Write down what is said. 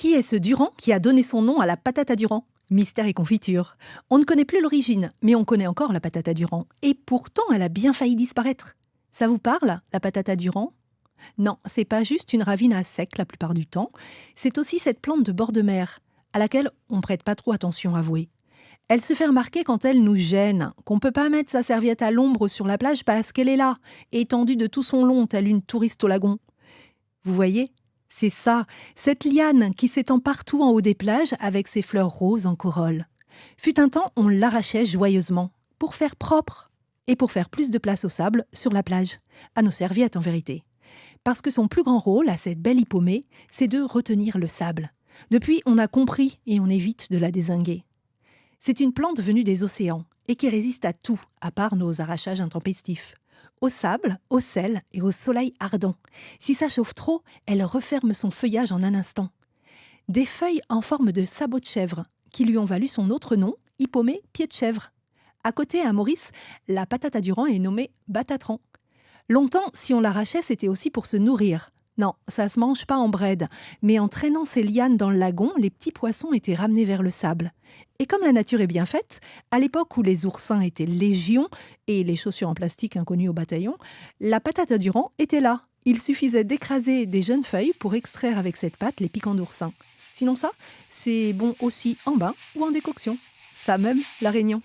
Qui est ce Durand qui a donné son nom à la patate à Durand? Mystère et confiture. On ne connaît plus l'origine, mais on connaît encore la patate à Durand. Et pourtant, elle a bien failli disparaître. Ça vous parle, la patate à Durand? Non, c'est pas juste une ravine à sec la plupart du temps. C'est aussi cette plante de bord de mer, à laquelle on prête pas trop attention, avouez. Elle se fait remarquer quand elle nous gêne, qu'on peut pas mettre sa serviette à l'ombre sur la plage parce qu'elle est là, étendue de tout son long, telle une touriste au lagon. Vous voyez? C'est ça, cette liane qui s'étend partout en haut des plages avec ses fleurs roses en corolle. Fut un temps, on l'arrachait joyeusement, pour faire propre et pour faire plus de place au sable sur la plage, à nos serviettes en vérité. Parce que son plus grand rôle à cette belle hippomée, c'est de retenir le sable. Depuis, on a compris et on évite de la dézinguer. C'est une plante venue des océans et qui résiste à tout, à part nos arrachages intempestifs. Au sable, au sel et au soleil ardent. Si ça chauffe trop, elle referme son feuillage en un instant. Des feuilles en forme de sabots de chèvre, qui lui ont valu son autre nom, hippomée pied de chèvre. À côté, à Maurice, la patate à Durand est nommée batatran. Longtemps, si on l'arrachait, c'était aussi pour se nourrir. Non, ça se mange pas en braide, mais en traînant ces lianes dans le lagon, les petits poissons étaient ramenés vers le sable. Et comme la nature est bien faite, à l'époque où les oursins étaient légion et les chaussures en plastique inconnues au bataillon, la patate à Durand était là. Il suffisait d'écraser des jeunes feuilles pour extraire avec cette pâte les piquants d'oursin. Sinon ça, c'est bon aussi en bain ou en décoction. Ça même, la Réunion.